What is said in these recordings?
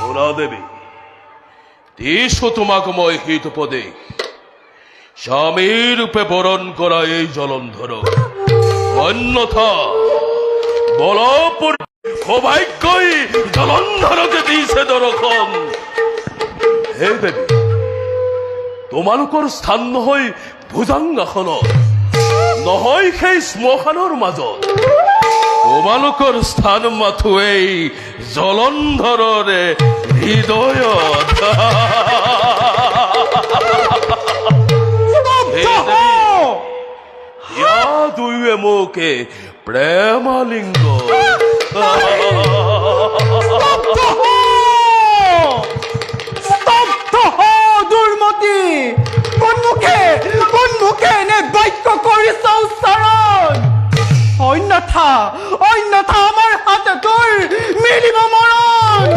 সোনা দেবী দিশো তোমাকে মই হিত পদে স্বামীৰ ৰূপে বৰণ কৰা এই জলন্ধৰ অন্যথা বলপুৰ সৌভাগ্যই জলন্ধৰকে দিছে দৰ্শন হে দেবী তোমালোকৰ স্থান নহয় ভুজাংগাসনত নহয় সেই শ্মশানৰ মাজত তোমালোকৰ স্থান মাথো এই জলন্ধৰৰে হৃদয়ত দুয়ে মোকে প্ৰেমালিংগ দুৰ্মতি কোনমুখে এনে বাক্য কৰিছ উচ্চাৰণ অন্যথা আমাৰ হাতে তোৰ মিলিব মৰণ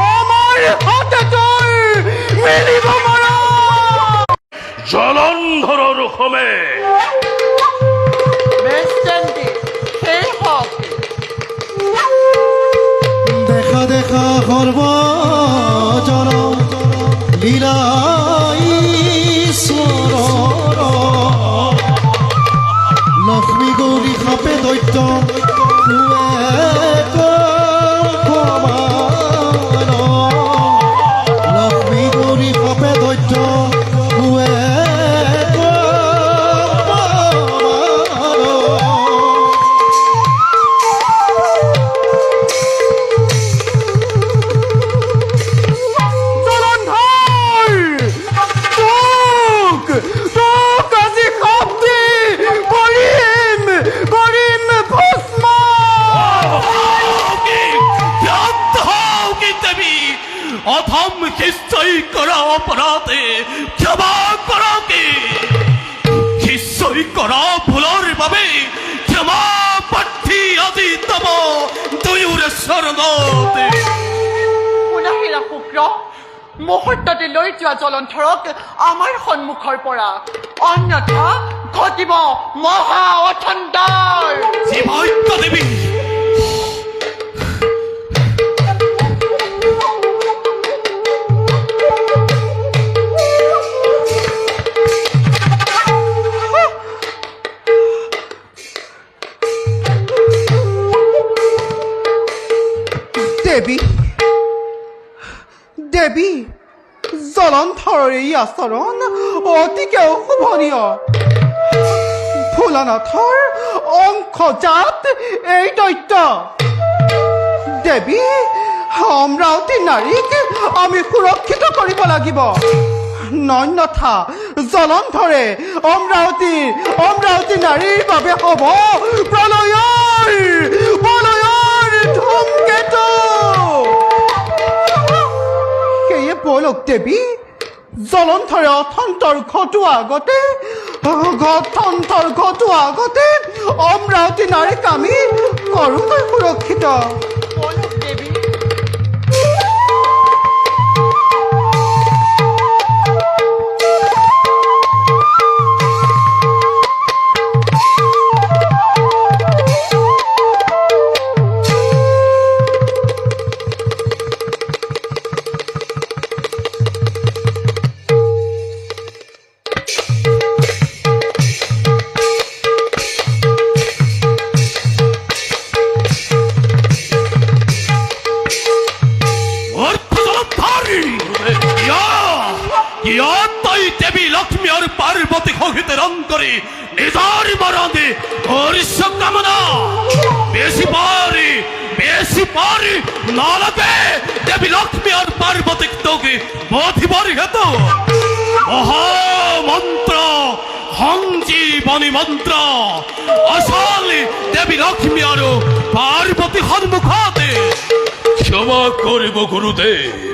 আমাৰ হাতে তোৰ মিলিব মৰণ জলন্ধৰৰ সমে দেখা দেখা সৰ্ব জন লীলা ঈশ্বৰ লক্ষ্মী গৌৰী সাপে দৈত্য লক্ষ্মী গৌৰী সাপে দৈত্য অধম নিশ্চয় কৰা অপৰাধে ক্ষমা কৰকে নিশ্চয় কৰা ভুলৰ বাবে ক্ষমা প্ৰাৰ্থী আজি তব দুয়োৰে শৰণতে শুনাহিৰা শুক্ৰ মুহূৰ্ততে লৈ যোৱা জলন্ধৰক আমাৰ সন্মুখৰ পৰা অন্যথা ঘটিব মহা অথন্তৰ শিৱৈক্য দেৱী দেৱী জলন্ধৰৰ এই আচৰণ অতিকে অশুভনীয় ভোলানাথৰ অংশজাত এই দৈত্য দেৱী অমৰাৱতী নাৰীক আমি সুৰক্ষিত কৰিব লাগিব অন্যথা জলন্ধৰে অমৰাৱতী নাৰীৰ বাবে হ'ব প্ৰলয়ৰ ধূমকেতু বলক দেৱী জলন্ধৰে অথন্তৰ ঘটোৱা আগতে অমৰাৱতী নাৰীক আমি কৰোগৈ সুৰক্ষিত বলক দেৱী পার্বতী হইতে রং করে নিজার মরণে হরিষ কামনা বেশি পারি নলবে দেবী লক্ষ্মী আর পার্বতী তোকে মধিবরি হেত মহামন্ত্র সংজীবনী মন্ত্র আসলে দেবী লক্ষ্মী আর পার্বতী সন্মুখতে ক্ষমা করিব গুরুদেব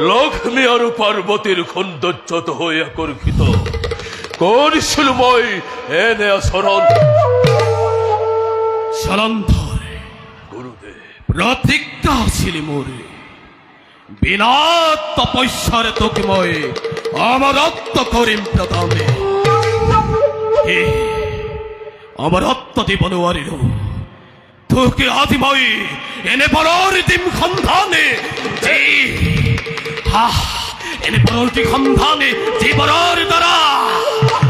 লক্ষ্মী আর পার্বতীর সৌন্দৰ্যত হৈ আকৰ্ষিত কৰিছিলো মই এনে আচৰণ জলন্ধৰ গুৰুদেৱ প্ৰতিজ্ঞা আছিলে মোৰ বিনা তপস্যাৰে তোকে মই অমৰত্ব কৰিম প্ৰথমে অমৰত্ব দিব নোৱাৰিলো তোকে আজি মই এনে পৰৰ দিম সন্ধানে এনে পৰৰ দি সন্ধানে যি পৰৰ দ্বাৰা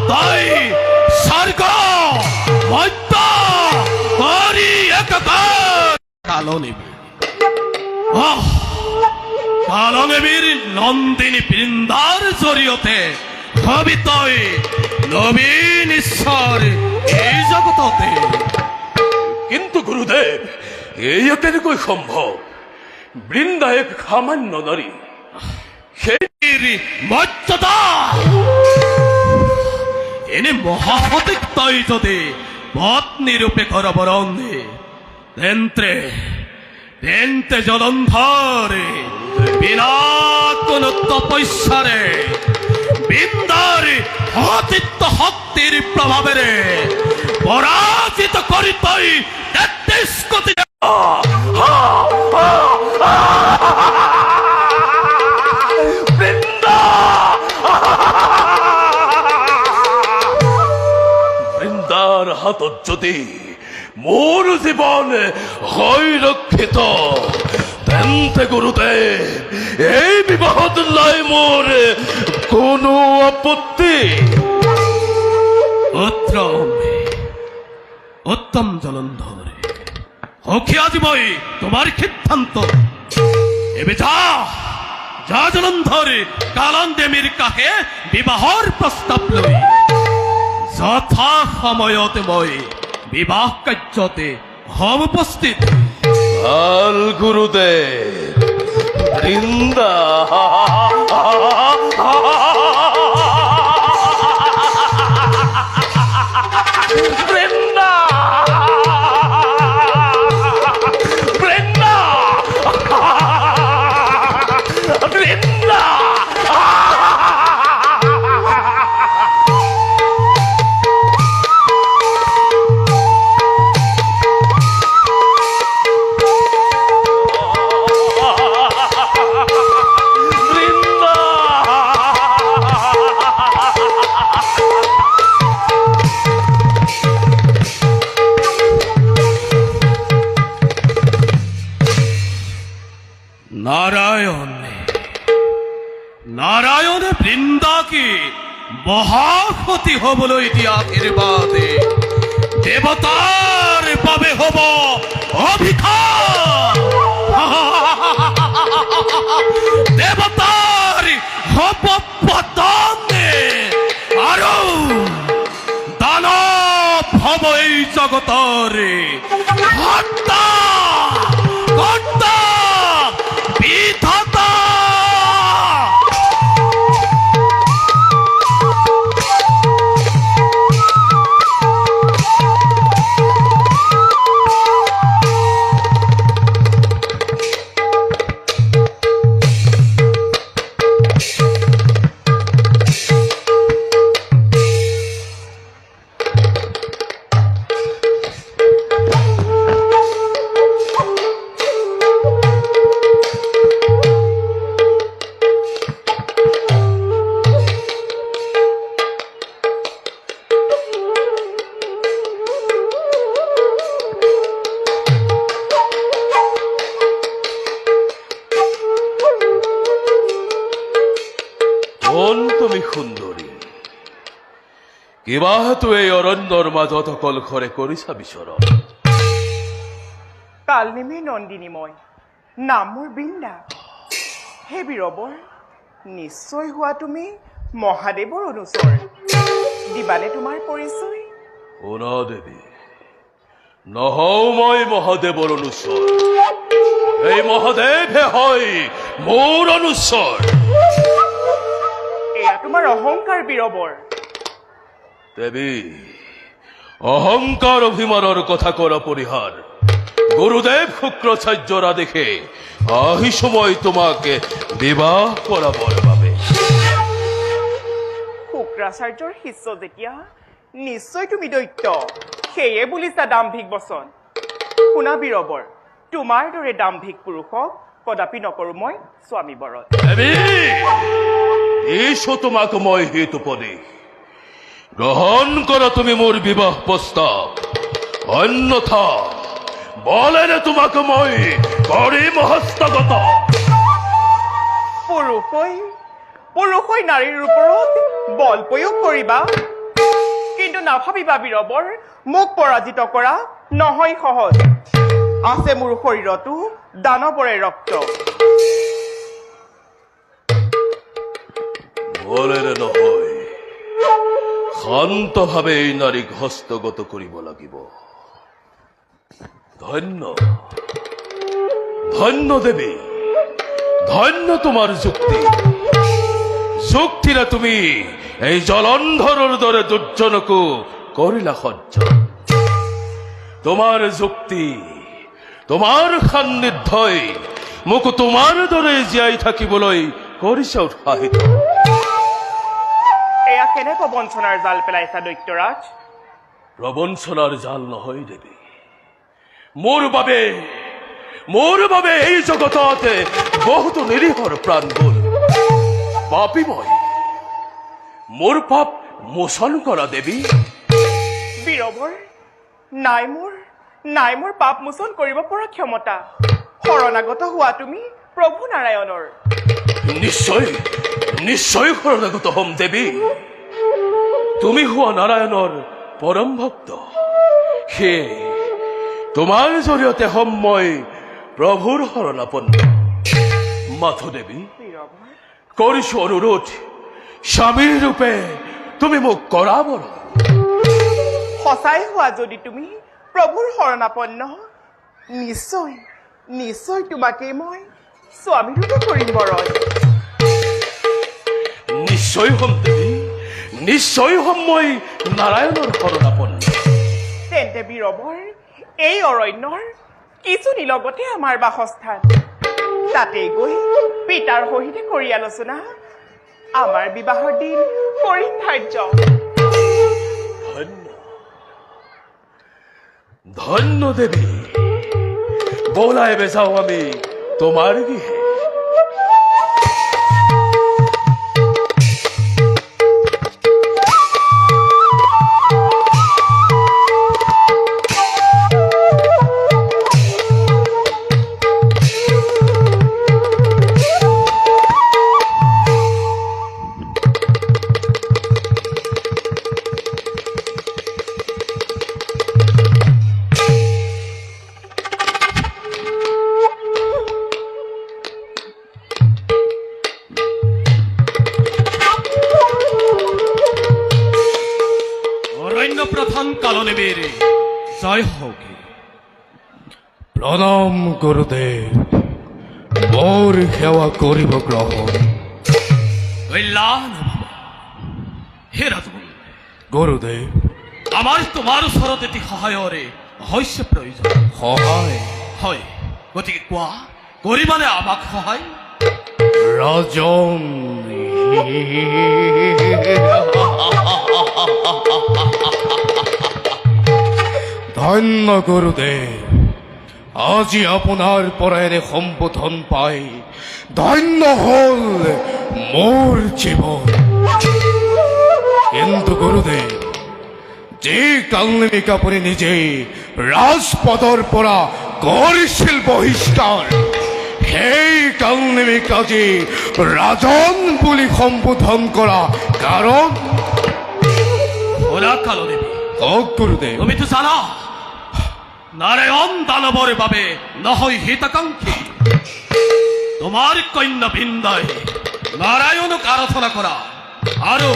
তই স্বৰ্গ মধ্য কৰি একাকাৰ কালনিবি কালনেবীৰ নন্দিনী বৃন্দাৰ জৰিয়তে হবি তই নবীন ঈশ্বৰ এই জগততে। কিন্তু গুৰুদেৱ এয়া কেনেকৈ সম্ভৱ? বৃন্দা এক সামান্য নাৰী, সেই মৰ্যাদা এনে মহাসতিক তই যদি পত্নী ৰূপে কৰবৰণ তেন্তে জলন্ধৰে বিনা কোনো তপস্যাৰে বৃন্দাৰ অতীত শক্তিৰ প্ৰভাৱেৰে পৰাজিত কৰি তই ৩৩ কোটি বৃন্দাৰ হাতত যদি মোৰ জীৱন হয় ৰক্ষিত তেন্তে গুৰুদেৱ এই বিবাহত নাই মোৰ কোনো আপত্তি। উত্তম জলন্ধর হকি আজি মই তোমার সিদ্ধান্ত এবে যা জলন্ধর কালান্দেমীর কাহে বিবাহর প্রস্তাব লৈ যথা সময়তে মই বিবাহ কাৰ্যতে হম উপস্থিত। ভাল গুৰুদেৱ বৃন্দা বৃন্দা বৃন্দা বৃন্দা নাৰায়ণে বৃন্দাকে মহাসতী হবলৈ দিয়া আশীৰ্বাদে দেৱতাৰ বাবে হব অভিশাপ। দেৱতাৰ হব পতনে আৰু দানৱ হব এই জগতৰে হত্যা কৰ্তা বিধাতা। তুমি সুন্দৰী কিবা হেতু এই অৰণ্যৰ মাজত অকলশৰে কৰিছা বিচৰণ? কালনেমী নন্দিনী মই নাম মোৰ বৃন্দা। হে বীৰবৰ, নিশ্চয় হোৱা তুমি মহাদেৱৰ অনুচৰ। দিবানে তোমাৰ পৰিচয়? শুনা দেৱী, নহও মই মহাদেৱৰ অনুচৰ, এই মহাদেৱহে হয় মোৰ অনুচৰ। এয়া তোমাৰ অহংকাৰ বীৰবৰ। দেৱী, অহংকাৰ অভিমানৰ কথা কৰা পৰিহাৰ। গুৰুদেৱ শুক্ৰাচাৰ্যৰ আদেশে আহিছো মই তোমাকে বিবাহ কৰাবৰ বাবে। শুক্ৰাচাৰ্যৰ শিষ্য যেতিয়া নিশ্চয় তুমি দৈত্য, সেয়ে বুলিছা দাম্ভিক বচন। শুনা বীৰবৰ, তোমাৰ দৰে দাম্ভিক পুৰুষক কদাপি নকৰো মই স্বামী বৰণ। দেৱী, দিছো তোমাক মই হিত উপদেশ, গ্ৰহণ কৰা তুমি মোৰ বিবাহ প্ৰস্তাৱ, অন্যথা বলেন তোমাকে মই কৰিম হস্তগত। পুৰুষই নাৰীৰ ওপৰত বল প্ৰয়োগ কৰিবা, কিন্তু নাভাবিবা বীৰবৰ, মোক পৰাজিত কৰা নহয় সহজ। আছে মোৰ শৰীৰতো দানৱৰে ৰক্ত। বলেন নহয়, শান্তভাৱে এই নাৰীক হস্তগত কৰিব লাগিব। ধন্য ধন্য দেৱী, ধন্য তোমাৰ যুক্তিৰে তুমি এই জলন্ধৰৰ দৰে দুৰ্জনকো কৰিলা সহ্য। তোমাৰ যুক্তি, তোমাৰ সান্নিধ্যই মোক তোমাৰ দৰে জীয়াই থাকিবলৈ কৰিছে উৎসাহিত। এয়া কেনে প্ৰবঞ্চনাৰ জাল পেলাইছা দৈত্যৰাজ? প্ৰবঞ্চনাৰ জাল নহয় দেৱী, মোৰ বাবে এই জগতত বহুতো নিৰীহৰ প্ৰাণ গ'ল। পাপী মই, মোৰ পাপ মোচন কৰা দেৱী। বীৰবৰ, নাই মোৰ পাপ মোচন কৰিব পৰা ক্ষমতা। শৰণাগত হোৱা তুমি প্ৰভু নাৰায়ণৰ। নিশ্চয় শৰণাগত হম দেৱী। তুমি হোৱা নাৰায়ণৰ পৰম ভক্ত, সেয়ে তোমাৰ জৰিয়তে হম মই প্ৰভুৰ শৰণাপন্ন। মাথো দেৱী, কৰিছো অনুৰোধ, স্বামীৰ ৰূপে তুমি মোক কৰা বৰণ। সঁচাই হোৱা যদি তুমি প্ৰভুৰ শৰণাপন্ন, নিশ্চয় তোমাকেই মই স্বামী ৰূপে কৰিম বৰণ। নিশ্চয় হম দেৱী, নিশ্চয় হম মই নাৰায়ণৰ শৰণাপন্ন। তেন্তে বীৰবৰ, এই অৰণ্যৰ কিছু নিলগতে আমাৰ বাসস্থান। তাতে গৈ পিতাৰ সহিতে কৰি আলোচনা, আমাৰ বিবাহৰ দিন কৰিম ধাৰ্য। ধন্য দেৱী, বলা এবে যাও আমি তোমাৰ গৃহে। প্ৰধান কালনেবেৰ জয় হোক। প্ৰণাম গুৰুদেব, মোৰ সেৱা কৰিব গ্ৰহণ। কল্যাণ বাবা। হে ৰাজগুৰু, গুৰুদেৱ, আমাৰ তোমাৰ ওচৰত এটি সহায়ৰে অৱশ্যে প্ৰয়োজন। সহায়? হয়, গতিকে কোৱা, কৰিবানে আমাক সহায়? ৰাজন, ধন্য গুৰুদেৱ, আজি আপোনাৰ পৰা এনে সম্বোধন পাই ধন্য হল মোৰ জীৱন। কিন্তু গুৰুদেৱ, যি কালনিক আপুনি নিজেই ৰাজপদৰ পৰা কৰিছিল বহিষ্কাৰ, সেই কালনিক আজি ৰাজন বুলি সম্বোধন কৰা কাৰণ? ওৰা কালনেবী, কওক গুৰুদেৱ। তুমি তো জানা নাৰায়ণ দানৱৰ বাবে নহয় হিতাকাংক্ষী। তোমাৰ কন্যা বৃন্দাই নাৰায়ণক আৰাধনা কৰা আৰু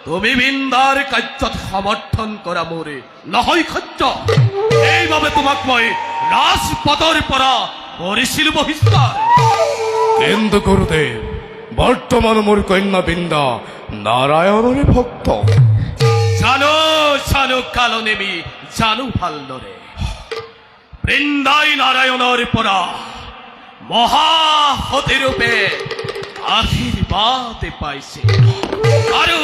তুমি বৃন্দাৰ কাৰ্যত সমৰ্থন কৰা মোৰে নহয় সহ্য। এইবাবে তোমাক মই ৰাজপদৰ পৰা কৰিছিলো বহিষ্কাৰ। কিন্তু গুৰুদেৱ, বৰ্তমান মোৰ কন্যা বৃন্দা নাৰায়ণৰে ভক্ত। জানো কালনেবী, জানো ভালদৰে। বৃন্দাই নাৰায়ণৰ পৰা মহাসতী ৰূপে আশীৰ্বাদ পাইছে আৰু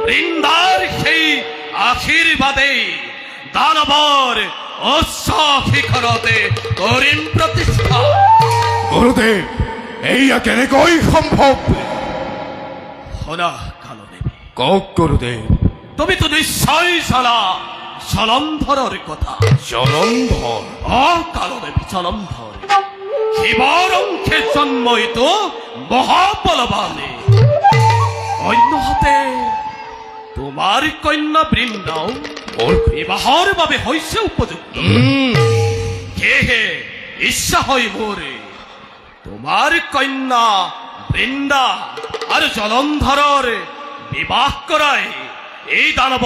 বৃন্দাৰ সেই আশীৰ্বাদেই দানৱৰ উচ্চ শিখৰতে কৰিম প্ৰতিষ্ঠা। গুৰুদেৱ, এইয়া কেনেকৈ সম্ভৱ? শুনা কালনেবী, কওক গুৰুদেৱ। তুমি তো নিশ্চয় জানা জলন্ধৰৰ কথা। জলন্ধৰ অকালদেৱী জলন্ধৰ শিৱৰ অংশে জন্মইত মহাবলৱানে। অন্যহাতে তোমাৰ কন্যা বৃন্দাও মোৰ বিবাহৰ বাবে হৈছে উপযুক্ত। সেয়েহে ইচ্ছা হয় মোৰ তোমাৰ কন্যা বৃন্দা আৰু জলন্ধৰৰ বিবাহ কৰাই এই দানৱ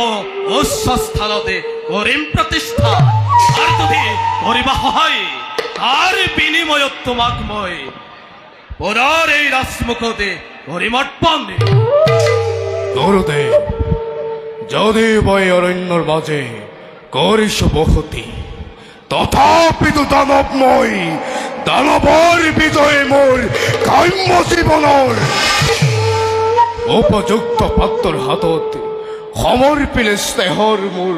উচ্চ স্থানতে কৰিম প্ৰতিষ্ঠা। আৰু তুমি কৰিবা সহায়, তাৰ বিনিময়ত তোমাক মই পুনৰ এই ৰাজমুখতে কৰিম অৰ্পণ। গুৰুদেৱ, যদি মই অৰণ্যৰ মাজে কৰিছো বসতি, তথাপিতো দানৱ মই, দানৱৰ বিজয়ে মোৰ কাম্য জীৱনৰ উপযুক্ত পাত্ৰৰ হাতত সমৰ্পিলে স্নেহৰ মোৰ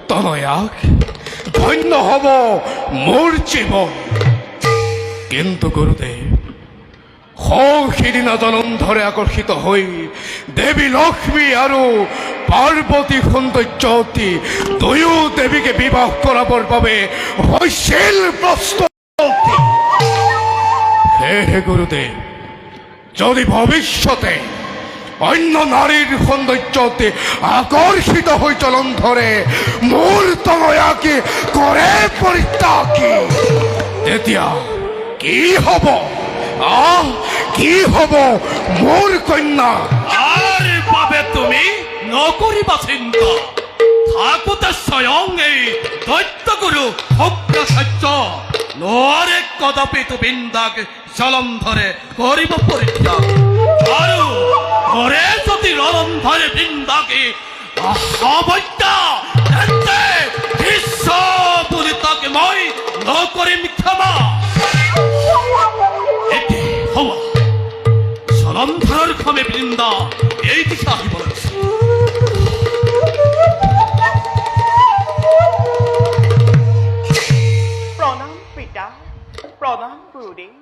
তনয়াক ধন্য হব মোৰ জীৱন। কিন্তু গুৰুদেৱ, সিদিনা জলন্ধৰে আকৰ্ষিত হৈ দেৱী লক্ষ্মী আৰু পাৰ্বতী সৌন্দৰ্যৱতী দুয়ো দেৱীকে বিবাহ কৰাবৰ বাবে হৈছিল প্ৰস্তুতি। সেয়েহে গুৰুদেৱ, যদি ভৱিষ্যতে অন্য নাৰীৰ সৌন্দৰ্যতে আকৰ্ষিত হৈ জলন্ধৰে মোৰ তনয়াকে কৰে পৰিত্যাগী, তেতিয়া কি হব? কি হব মোৰ কন্যা? আৰ বাবে তুমি নকৰিবা চিন্তা। থাকোতে স্বয়ং এই দৈত্যগুৰু শুক্ৰাচাৰ্য নোৱাৰে কদাপি বৃন্দাক জলন্ধৰে কৰিব পৰিত্যাগ। আৰু কৰে যদি জলন্ধৰে বৃন্দাকে অহবত্যা, তেন্তে বিশ্ব বুলি তাকে মই নকৰিম ক্ষমা। জলন্ধৰৰ খামে বৃন্দা এই দিশে আহিব লাগিছে। প্ৰণাম পিতা, প্ৰণাম গুৰুদেৱ।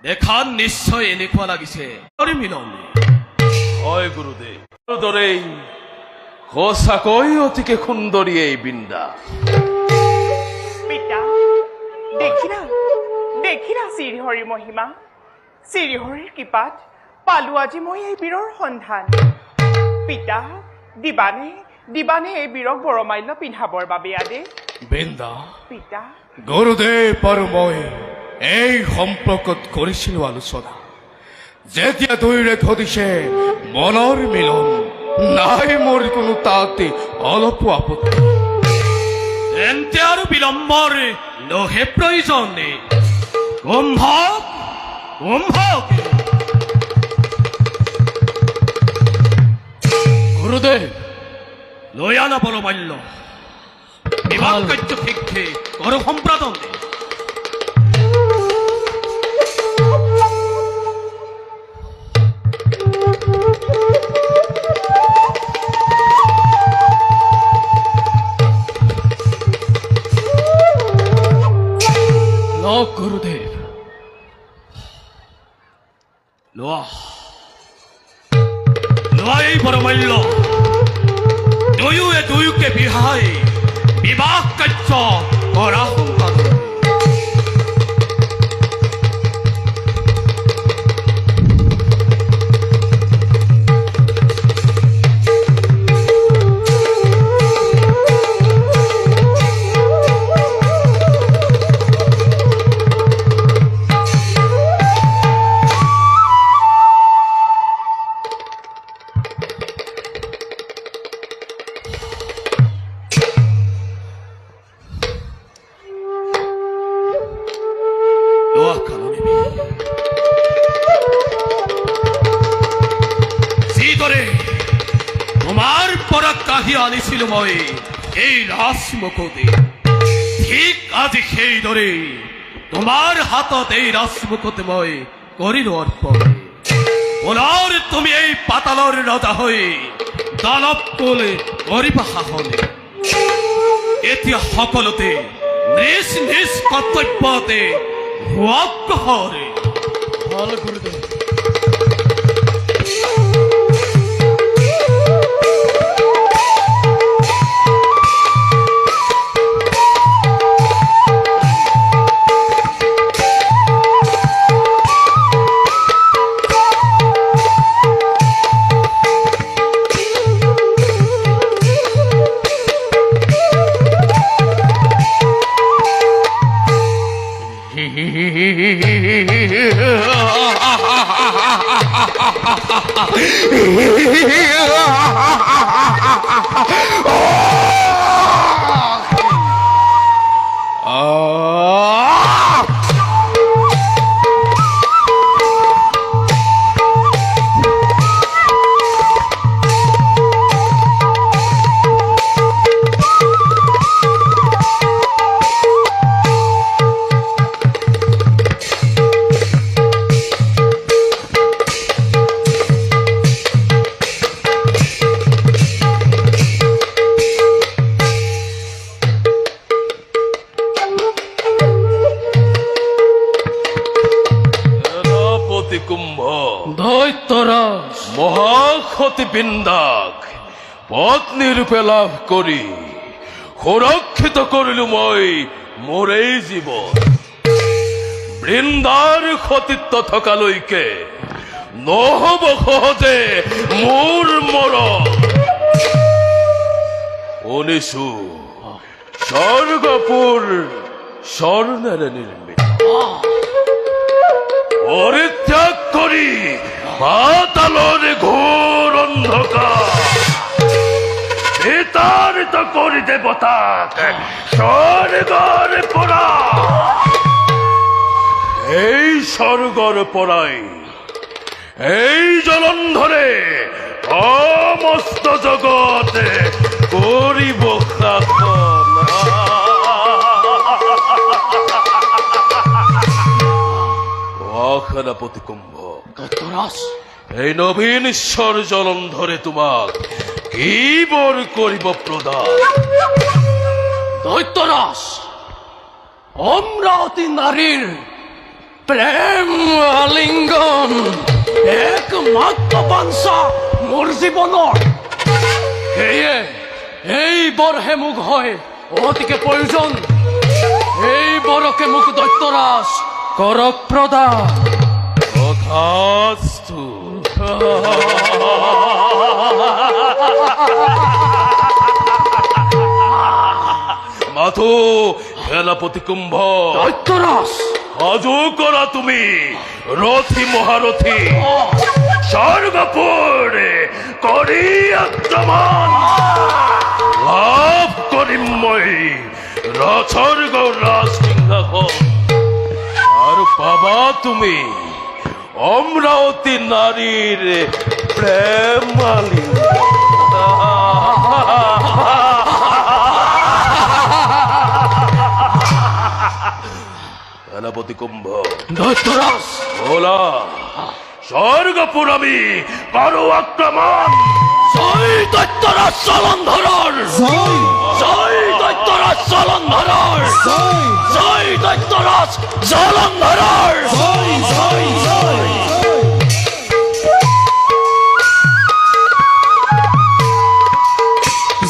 দেখাত নিশ্চয় এনেকুৱা লাগিছে মিলন। হয় গুৰুদেৱ, দৰেই সঁচাকৈ অতিকে সুন্দৰী এই বৃন্দা। পিতা, দেখিলা দেখিলা শ্ৰীহৰিৰ মহিমা। শ্ৰীহৰিৰ কৃপাত পালো আজি মই এই বীৰৰ সন্ধান। পিতা, দিবানে এই বীৰক বৰমাল্য পিন্ধাবৰ বাবে আদেশ। বৃন্দা, পিতা, গুৰুদেৱ আৰু মই এই সম্পৰ্কত কৰিছিলো আলোচনা। যেতিয়া দুয়োৰে ঘটিছে মনৰ মিলন, নাই মোৰ কোনো তাতে অলপো আপত্তি। তেন্তে আৰু বিলম্বৰ নহে প্ৰয়োজন। গুৰুদেৱ, লৈ আনা বৰমাল্য। বিবাহ কাৰ্য শিক্ষে কৰ সম্প্ৰদান। গুৰুদেৱ, লোৱা এই বৰমাল্য। দুয়োৱে দুয়োকে বিহাই বিবাহ কাৰ্য কৰা সম্পাদন। যিদৰে তোমাৰ পৰা কাঢ়ি আনিছিলো মই এই ৰাজমুকুতি, ঠিক আজি সেইদৰে তোমাৰ হাতত এই ৰাজমুকুতি মই কৰিলো অৰ্পণ। পুনৰ তুমি এই পাতালৰ ৰজা হৈ দানৱ কুলে কৰিবা শাসন। এতিয়া সকলোতে নিজ নিজ কৰ্তব্যতে অগ্ৰসৰে। গুৰুদেৱ। সেনাপতি কুম্ভ দৈত্যৰাজ মহাক্ষতি বিন্দাক পত্নী ৰূপে লাভ কৰি সুৰক্ষিত কৰিলু মই মোৰেই জীবন বৃন্দাৰ সতীত্ব থকালৈকে নহব সহজে মোৰ মৰণ শুনিছো স্বৰ্গপুৰ স্বৰ্ণেৰে নিৰ্মিত পরিত্যাগ করি পাতালর ঘোর অন্ধকার বিতাড়িত করি দেবতা স্বর্গর পরা এই স্বর্গর পরাই এই জলন্ধরে সমস্ত জগতে করিব শাসন। সেনাপতি কুম্ভ দৈত্যরাজ এই নবীন ঈশ্বর জলন্ধরে তোমাক কি বর করিব প্রদান? দৈত্যরাজ অমরাবতী নারীর প্রেম আলিঙ্গন একমাত্র বাঞ্ছা মোর জীবনৰ সেয়ে এই বৰহে মোক হয় অতিকে প্ৰয়োজন। এই বৰকে মোক দৈত্যৰাজ কৰক প্ৰদান। তথাস্তু। মাথো সেনাপতি কুম্ভ দৈত্যরাজ আজও করা তুমি রথি মহারথী স্বর্গপুরে করি আক্রমণ লাভ করিম মই রথর্গ রাজসিংহাসন আর পাবা তুমি অমরাবতী নারীর প্রেমালী। সেনাপতি কুম্ভ দৈত্যরাজ ওলা স্বর্গপুর আমি পারো আক্রমণ। জয় দৈত্যরাজ জলন্ধৰৰ জয় জয় দৈত্যৰাজ জলন্ধৰৰ জয় জয় দৈত্যৰাজ জলন্ধৰৰ জয় জয় জয়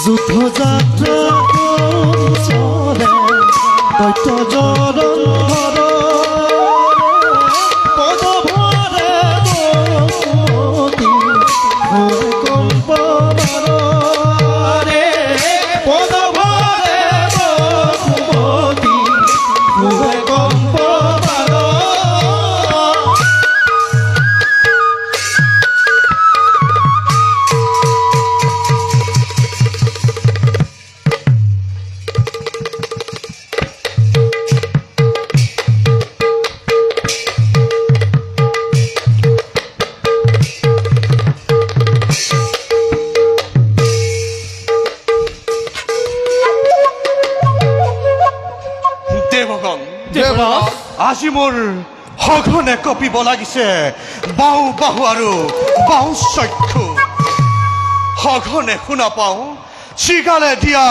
যুদ্ধ যাত্ৰা চলে দৈত্য জলন্ধৰ পদভৰে বসুমতী ভূমিকম্প মাৰে পদভৰে বসুমতী ভূমিকম্প মাৰে। দেৱগণ আজি মোৰ সঘনে কঁপিব লাগিছে বাওঁ বাহু আৰু বাওঁ চক্ষু সঘনে শুনা পাওঁ চিগালে দিয়া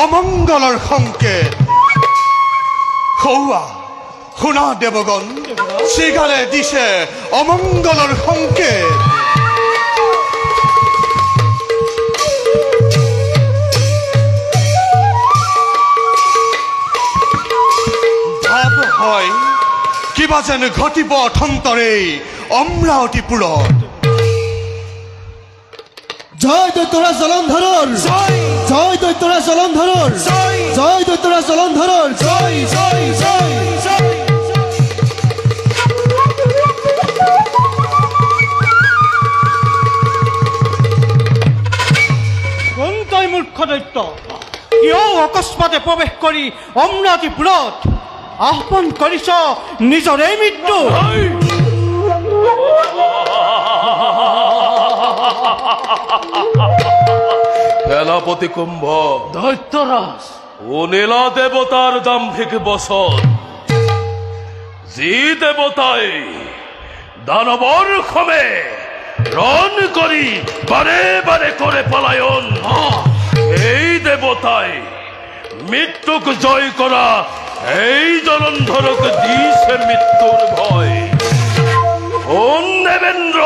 অমংগলৰ সংকেত। সৌৱা শুনা দেৱগণ চিগালে দিছে অমংগলৰ সংকেত। ভাৱ হয় কিবা যেন ঘটিব অথন্তৰেই অমৰাৱতীপুৰত। জয় দৈত্যৰাজ জলন্ধৰৰ জয় দৈত্যৰাজ জলন্ধৰৰ জয় দৈত্যৰাজ জলন্ধৰৰ জয় জয় জয় জয়। কৰি অমৰাৱতীপুৰত আহ্বান কৰিছ নিজৰে মৃত্যু। সেনাপতি কুম্ভ, দৈত্যরাজ ও নীলা দেবতার দাম্ভিক বসন, যি দেবতাই দানবর ক্ষমে রণ করি বারে বারে করে পলায়ন, এই দেবতাই মৃত্যুক জয় করা এই জলন্ধরক দিছে মৃত্যুর ভয়। ওম দেবেন্দ্র,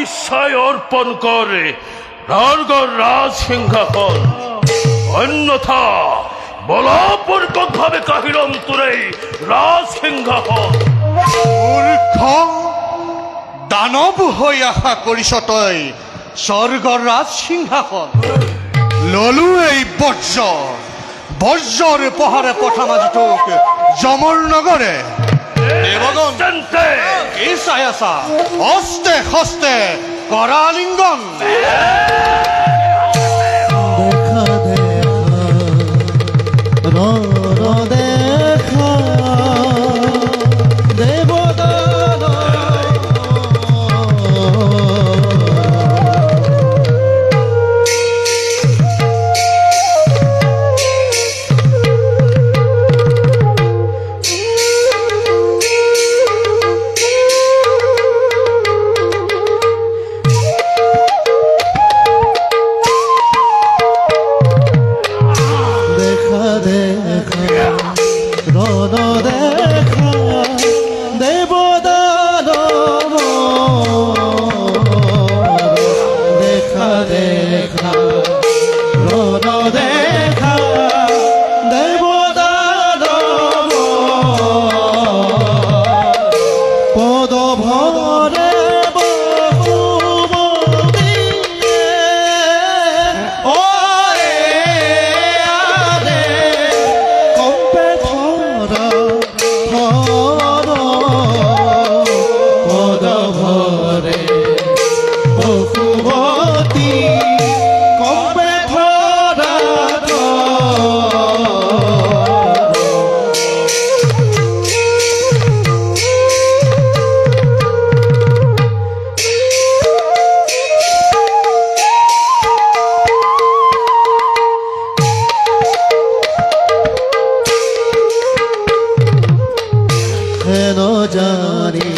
ইচ্ছায় অর্পণ করে নরগর রাজ সিংহাসন, অন্যথা বলপূর্বক ভাবে কাহিরম তুরে রাজ সিংহাসন। মূৰ্খ, দানৱ হৈ আশা কৰিছ তই স্বৰ্গৰ ৰাজ সিংহাসন। ললো এই বজ্ৰৰ পহাৰে পঠা মাজি তোক যমৰ নগৰে। দেৱগণ, তেন্তে কি চাই আছা? হস্তে হস্তে কৰা লিংগন। দেখা দেখা র দেখা দেবদান দেখা দেখা রণ দেখা দেবদান দেখা দেখা রণ দেখা দেবদান পদ ভরে হেন জানি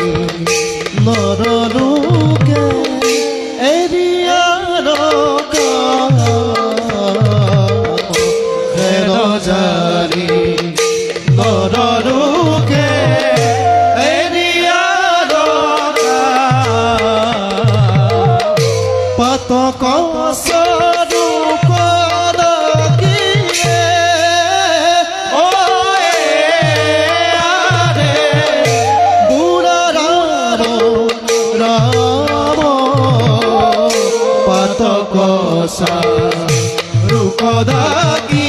নরলোকে এরিয়ার হেন জানি নরলোকে এরিয়ার পাতক স্বরূপ দেখিয়ে রূপদাকি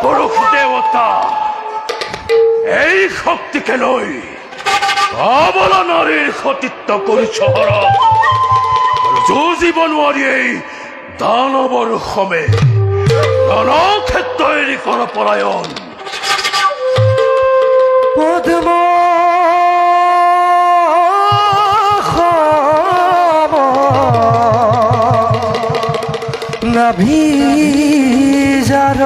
পুরুষ দেবতা এই শক্তিকে লই অবলা নারীর সতীত্ব কৰিছ হৰণ। জীবন এই দানৱৰ সমে ৰণক্ষেত্ৰ এৰি কৰ পলায়ন। পদ্ম নাভিজার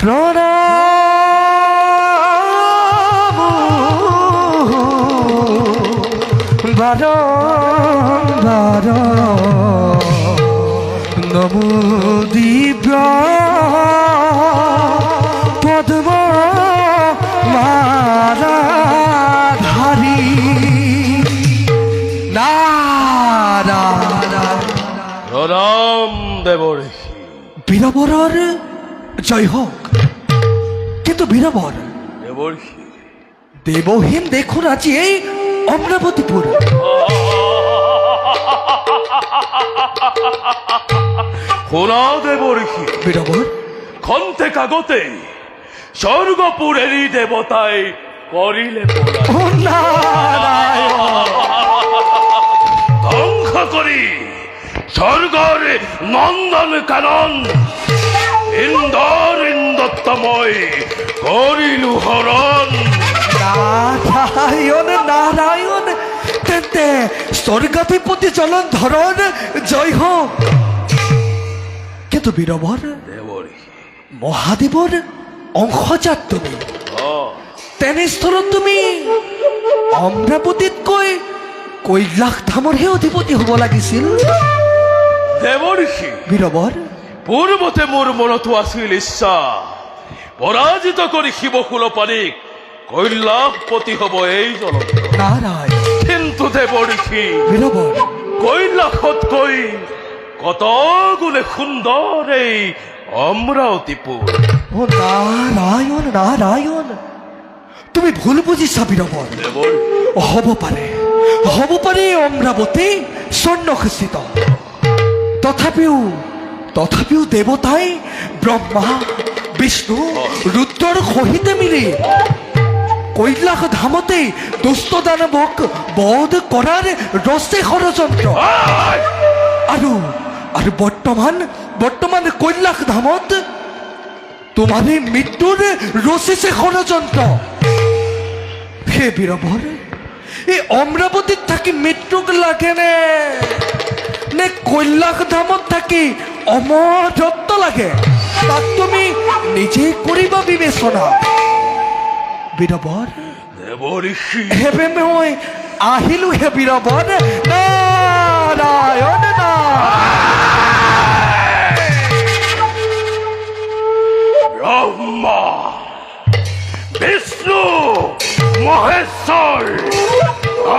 প্রণাম বারম্বার নমো দিব্য পদ্ম মারাধারী প্রণাম দেবরে। বীরবরের জয় হোক, কিন্তু বীরবর দেবর্ষি, দেবহীন দেখুন আজি এই অমরাবতীপুর। শোনা দেবর্ষি বীরবর খন্তে কাগতে স্বর্গপুরেরই দেবতাই করিলে পোড়া। ও নারায়ণ ধ্বংস করি স্বর্গর নন্দন কানন ইন্দর ইন্দত্তময় করিলু হরণ। নারায়ণ নারায়ণ তেন্তে স্বর্গাধিপতি জলন ধরন জয় হোক। কিন্তু বীরবর দেবর্ষি মহাদেৱৰ অংশজাত তুমি, তেনেস্থলত তুমি অমৰাৱতীতকৈ কৈলাশ ধামৰহে অধিপতি হ'ব লাগিছিল। দেবৰ্ষি বীৰবৰ পূৰ্বতে মোৰ মনতো আছিল ইচ্ছা পৰাজিত কৰি শিৱকুলপানীক কৈলাসপতি হব এই জলত। নাৰায়ণ কিন্তু দেবৰ্ষি বীৰবৰ কৈলাসতকৈ কত গুণে সুন্দৰ এই অমৰাৱতীপুৰ। অ নাৰায়ণ নাৰায়ণ তুমি ভুল বুজিছা বীৰবৰ। হ'ব পাৰে অমৰাৱতী স্বৰ্ণখচিত, তথাপিও দেৱতাই ব্ৰহ্মা বিষ্ণু ৰুদ্ৰৰ সহিতে মিলি কৈলাশ ধামতে দুষ্ট দানৱক বধ কৰাৰ ৰচে ষড়যন্ত্ৰ। আৰু বৰ্তমান কৈলাশ ধামত তোমাৰ মৃত্যুৰ ৰচিছে ষড়যন্ত্ৰ। হে বীৰবৰ এই অমৰাৱতীত থাকি মৃত্যুক লাগেনে নে কৈলাশ ধামত থাকি অমৰত্ব লাগে, তাক তুমি নিজেই কৰিবা বিবেচনা। বীৰবৰ দেবৰ্ষি হেবে মই আহিলো হে বীৰবৰ। নাৰায়ণ ব্ৰহ্মা বিষ্ণু মহেশ্বৰ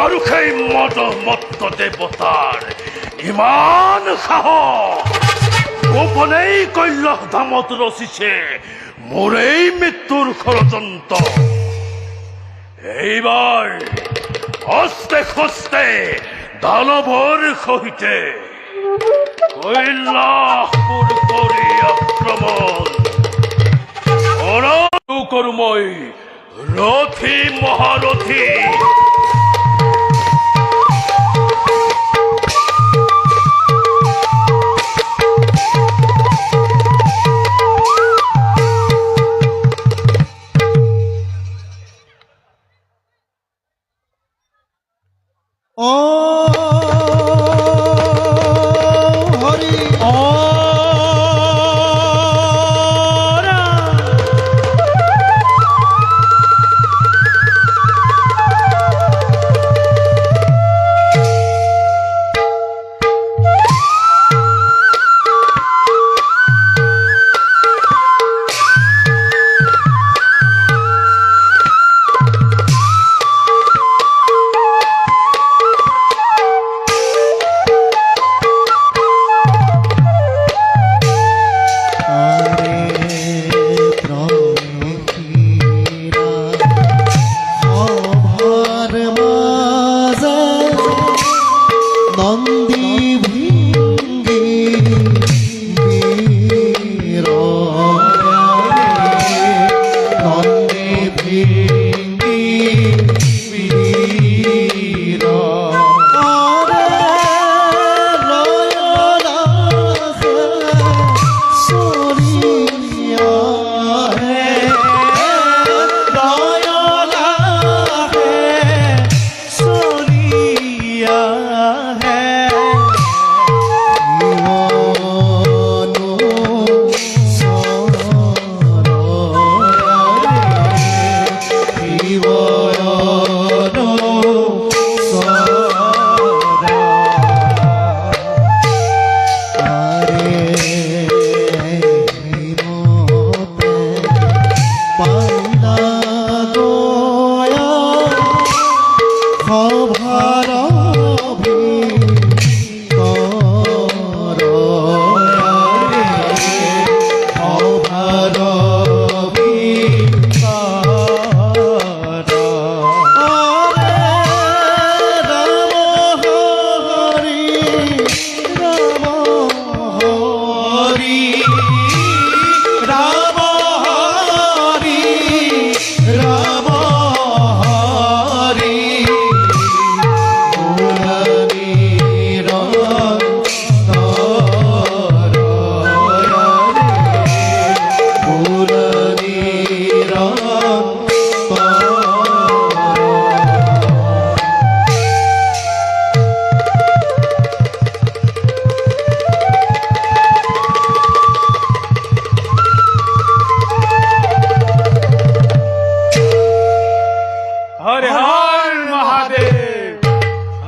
আৰু সেই মদমত্ত দেৱতাৰ ইমান সাহস গোপনেই কৈলাশ ধামত ৰচিছে মোৰ এই মৃত্যুৰ ষড়যন্ত্ৰ। এইবাৰ হস্তে খস্তে দানৱৰ সহিতে কৈলাসপুৰ কৰি আক্ৰমণ কৰো মই ৰথী মহাৰথী।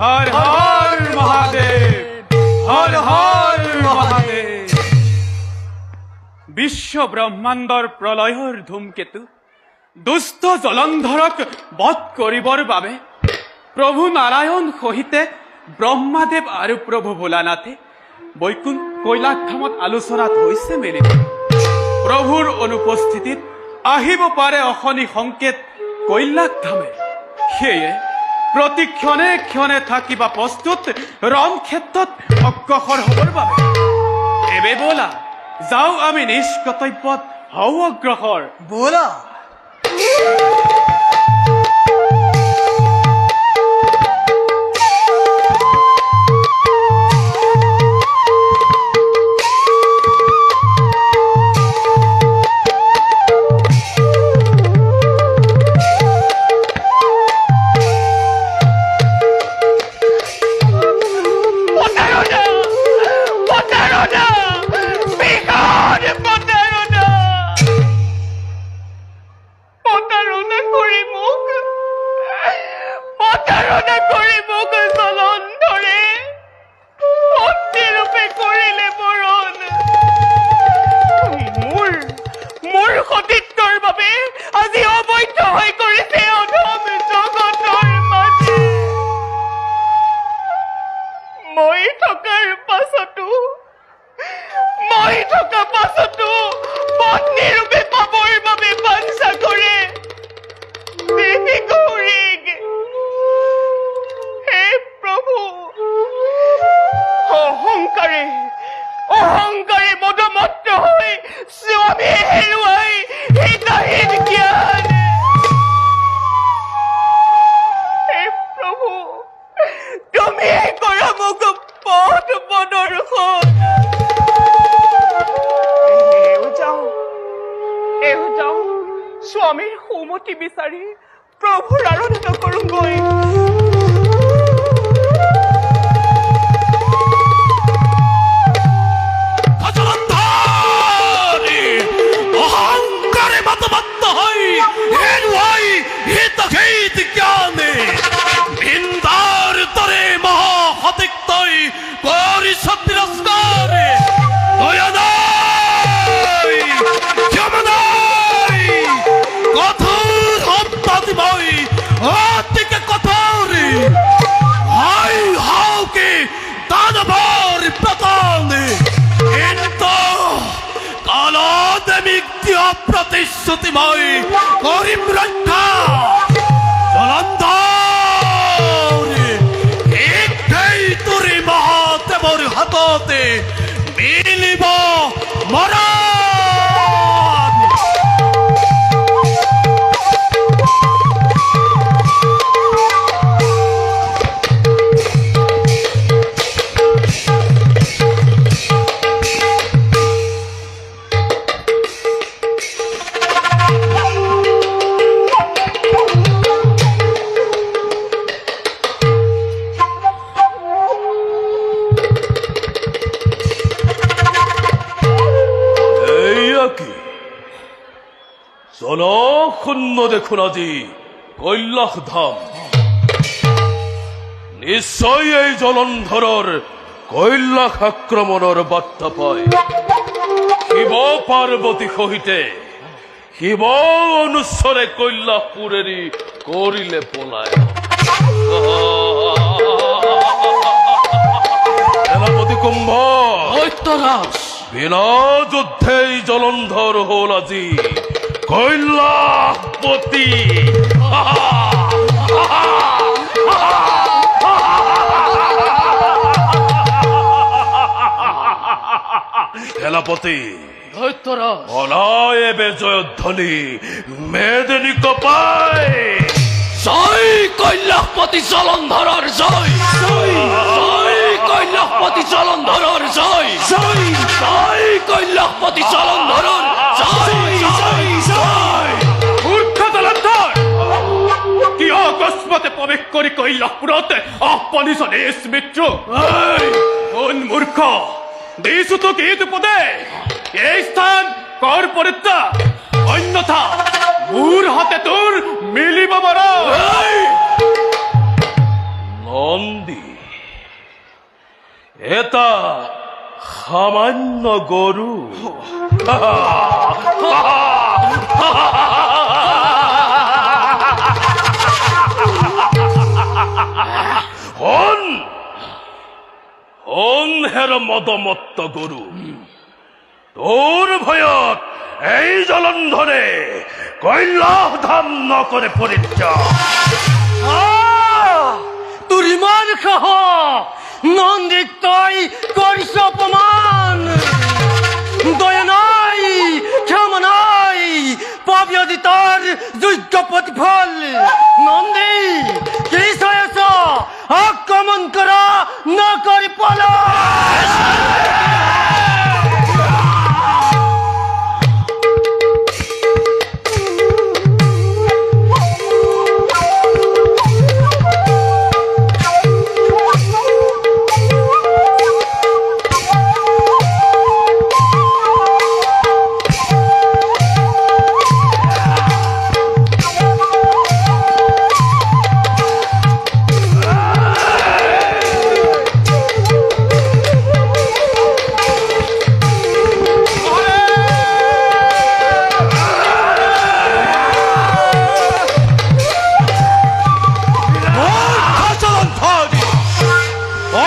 হৰ হৰ মহাদেব, হৰ হৰ মহাদেব। বিশ্ব ব্ৰহ্মাণ্ডৰ প্ৰলয়ৰ ধূমকেতু দুষ্ট জলন্ধৰক বধ কৰিবৰ বাবে প্ৰভু নাৰায়ণ সহিতে ব্ৰহ্মাদেৱ আৰু প্ৰভু ভোলানাথে বৈকুণ্ঠ কৈলাশধামত আলোচনাত হৈছে মিলিত। প্ৰভুৰ অনুপস্থিতিত আহিব পাৰে অশনি সংকেত কৈলাশধামে। সেয়ে প্ৰতি ক্ষণে ক্ষণে থাকিবা প্ৰস্তুত ৰণ ক্ষেত্ৰত অগ্ৰসৰ হ'বৰ বাবে। এবে ব'লা যাওঁ আমি নিজ কৰ্তব্যত হওঁ অগ্ৰসৰ। ব'লা। অহংকাৰে মদমত্ত হৈ স্বামী হেৰুৱাই হিতাহিত জ্ঞান। হে প্ৰভু, তুমি কৰা মোক পথ প্ৰদৰ্শন। এও যাওঁ স্বামীৰ সুমতি বিচাৰি প্ৰভুৰ আৰাধনা কৰোঁগৈ। প্ৰতিশ্ৰুতিময় কৰিম ৰক্ষা জলন্ধৰ এই তোৰে মহাদেৱৰ হাততে মিলিব মৰণ। জনশূন্য দেখোন আজি কৈলাশ ধাম। নিশ্চয় এই জলন্ধৰৰ কৈলাশ আক্ৰমণৰ বাৰ্তা পায় শিৱ পাৰ্বতী সহিতে শিৱ অনুস্বৰে কৈলাশপুৰ এৰি কৰিলে পলায়। সেনাপতি কুম্ভ বিনা যুদ্ধেই জলন্ধৰ হল আজি কৈলাশপতি। সেনাপতি অলায় এবে জয়ধ্বনি মেদিনী কপায়। জয় কৈলাশপতি জলন্ধৰৰ জয়, জয় কৈলাশপতি জলন্ধৰৰ জয়, জয় কৈলাশপতি জলন্ধৰৰ জয়। মূৰ্খ জলন্ধৰ, কিয় অকস্মাতে প্ৰৱেশ কৰি কৈলাশপুৰত আহ্বানিছ নিজ মিত্ৰ? কোন মূৰ্খ দিছো তোক ঈদ উপদেশ, এই স্থান কৰ পৰিত্যাগ, অন্যথা মোৰ হাতে তোৰ মিলিব মৰণ। নন্দী এটা সামান্য গরু। হন হন হের মদমত্ত গরু, তোর ভয়ত এই জলন্ধরে কৈলাস ধাম নকরে পরিত্যাগ। তোর ইমান খাহ নন্দিক তই করিস অপমান। দয়া নাই, ক্ষমা নাই, পাবি যদি তার যোগ্য প্রতিফল। নন্দী কি হয়েছ? আক্রমণ করা না করি পালা।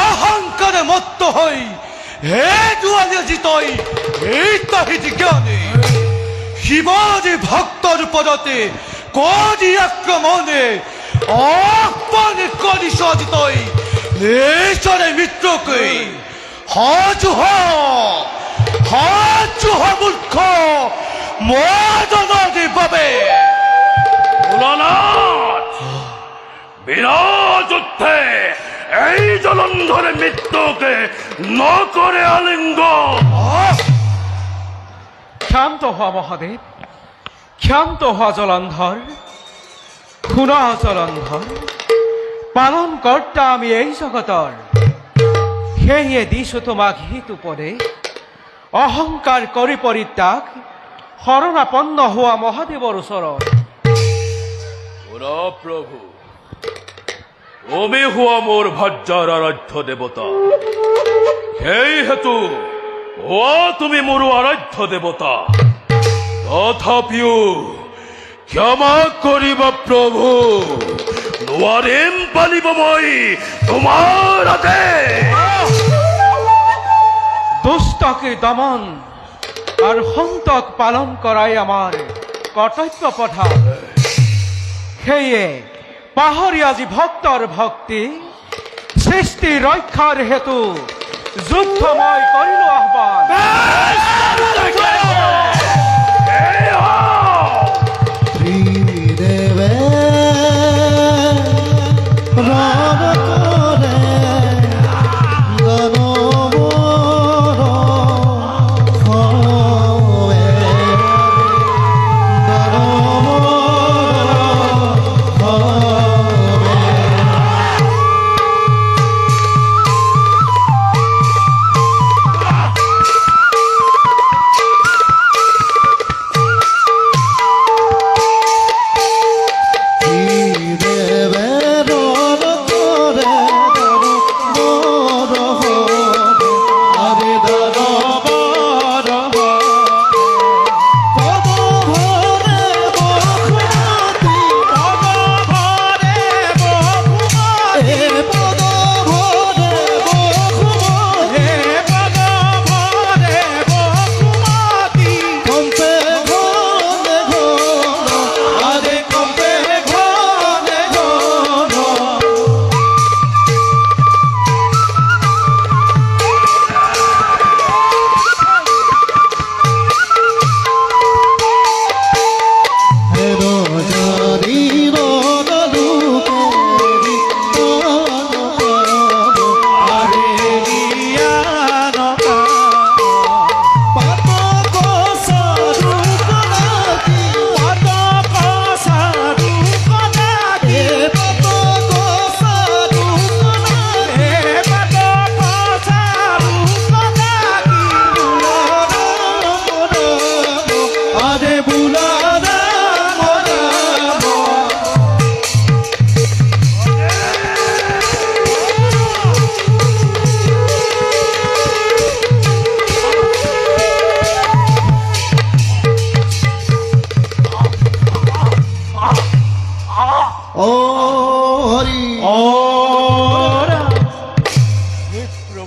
অহংকারে মত্ত হই হে জুয়ালিয়া জিতই এই তাহিতি জ্ঞানে শিবাজি ভক্তর পদতে কদি আক্রমণে অপানে কদি সজিতই ঈশ্বরে মিত্রকে হাজু হ মূর্খ মদনদে পাবে। ভোলানাথ, বিনা যুদ্ধে এই জলন্ধরে মৃত্যুকে ন করে আলিঙ্গন। ক্ষান্ত হওয়া মহাদেব, ক্ষান্ত হওয়া জলন্ধর, খুনা জলন্ধর, পালন কর্তা আমি এই জগতর। সেয়ে দিছো তোমাক হিতু পদে, অহংকার কৰি পৰিত্যাগ, শৰণাপন্ন হোৱা মহাদেৱৰ ওচৰত। ওরা প্রভু, তুমি হুয়া মোর ভাজ্যার আরাধ্য দেবতা, সেই হেতু হুয়া তুমি মোর আরাধ্য দেবতা। তথাপিও ক্ষমা করিবা প্রভু, নোৱাৰিম পালিব মই তোমাৰ হাতে। দুষ্টকে দমন আৰু সন্তক পালন কৰাই আমাৰ কৰ্তব্য প্ৰধান। সেয়ে পাহৰি আজি ভক্তৰ ভক্তি, সৃষ্টি ৰক্ষাৰ হেতু যুদ্ধ মই কৰিলো আহ্বান।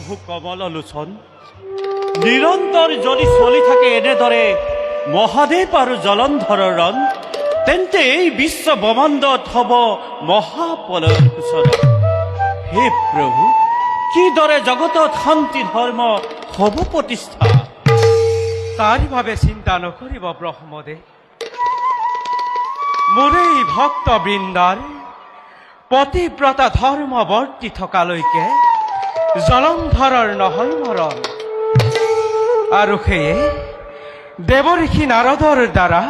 প্ৰভু কমল লোচন নিৰন্তৰ যদি চলি থাকে এনেদৰে মহাদেৱ আৰু জলন্ধৰৰ ৰণ তেন্তে এই বিশ্ব ব্ৰহ্মাণ্ডত হ'ব মহাপ্ৰলয়ৰ সূচনা হে প্ৰভু কিদৰে জগতত শান্তি ধৰ্ম হ'ব প্ৰতিষ্ঠা তাৰ বাবে চিন্তা নকৰিব ব্ৰহ্মদেৱ মোৰ এই ভক্ত বৃন্দাৰ পতিব্ৰতা ধৰ্ম বৰ্তি থকালৈকে জলন্ধৰৰ নহয় মৰণ আৰু সেয়ে দেৱঋষি নাৰদৰ দ্বাৰা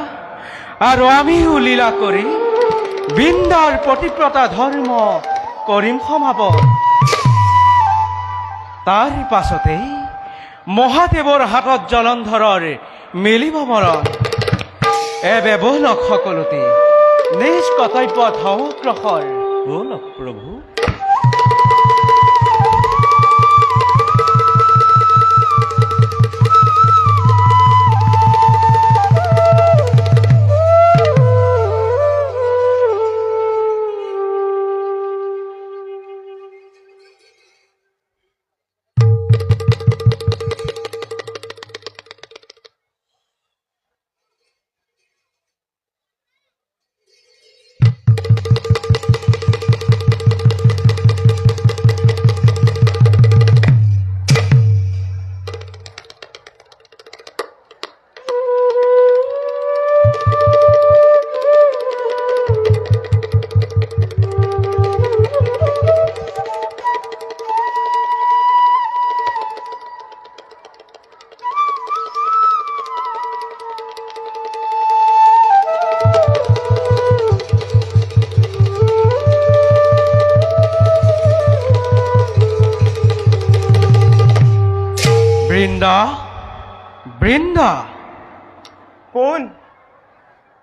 আৰু আমিও লীলা কৰি বৃন্দাৰ পতিব্ৰতা ধৰ্ম কৰিম সমাপন তাৰ পাছতেই মহাদেৱৰ হাতত জলন্ধৰৰ মিলিব মৰণ এবে বলক সকলোতে নিজ কৰ্তব্যত হওঁ অগ্ৰসৰ বলক প্ৰভু বৃন্দা বৃন্দা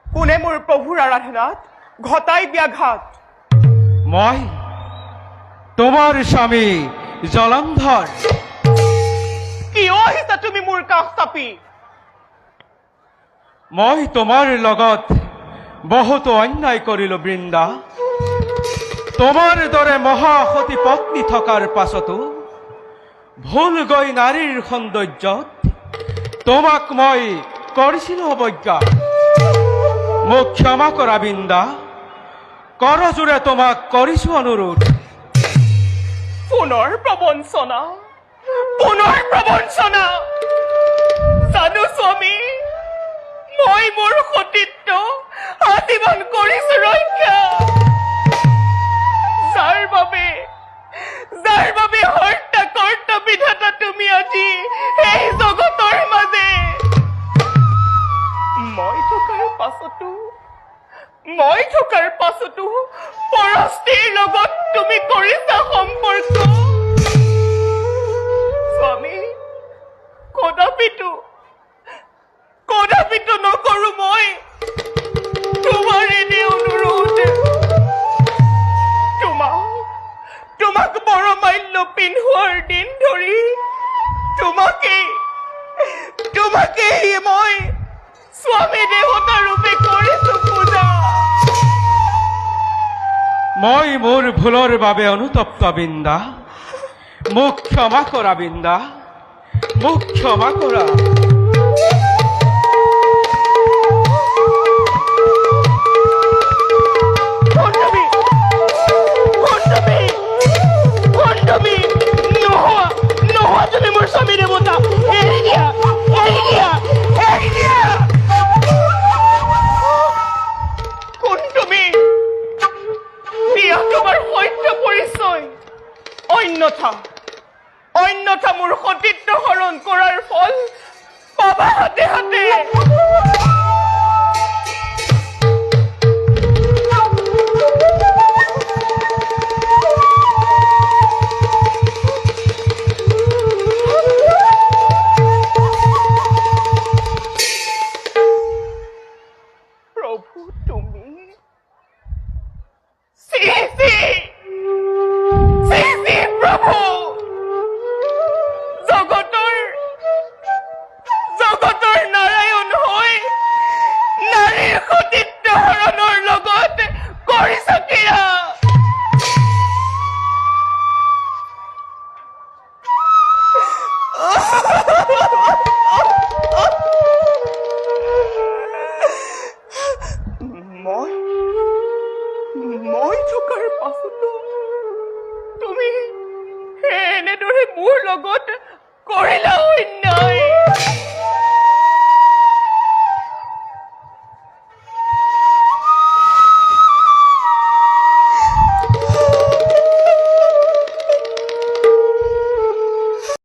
কোনে মোৰ প্ৰভুৰ আৰাধনাত ঘটাই ব্যাঘাত মই তোমাৰ স্বামী জলন্ধৰ কিয় আহিছা তুমি মোৰ কাষ চাপি মই তোমাৰ লগত বহুতো অন্যায় কৰিলো বৃন্দা তোমাৰ দৰে মহাসতী পত্নী থকাৰ পাছতো ভুল গৈ নাৰীৰ সৌন্দৰ্যত তোমাক মই কৰিছিলো অৱজ্ঞা মোক ক্ষমা কৰা বৃন্দা কৰজোৰে তোমাক কৰিছো অনুৰোধ পুনৰ প্ৰবঞ্চনা জানো স্বামী মই মোৰ সতীত্ব আজীৱন কৰিছো ৰক্ষা যাৰ বাবে হৰ্তা কৰ্তা বিধাতা তুমি আজি এই জগতৰ মাজে মই থকাৰ পাছতো পৰস্ত্ৰীৰ লগত তুমি কৰিছা সম্পৰ্ক স্বামী কদাপিতো নকৰো মই তোমাৰ এনে অনুৰোধ তোমাক বৰমাল্য পিন্ধোৱাৰ দিন ধৰি তোমাকেই মই স্বামী দেৱতা ৰূপে কৰিছো পূজা মই মোৰ ভুলৰ বাবে অনুতপ্ত বৃন্দা মোক ক্ষমা কৰা বৃন্দা মোক ক্ষমা কৰা নোহোৱা তুমি মোৰ স্বামী দেৱতা এৰি দিয়া কোন তুমি দিয়া তোমাৰ সত্য পৰিচয় অন্যথা মোৰ সতীত্ব হৰণ কৰাৰ ফল পাবা হাতে হাতে এনেদৰে মোৰ লগত কৰিলা অন্যায়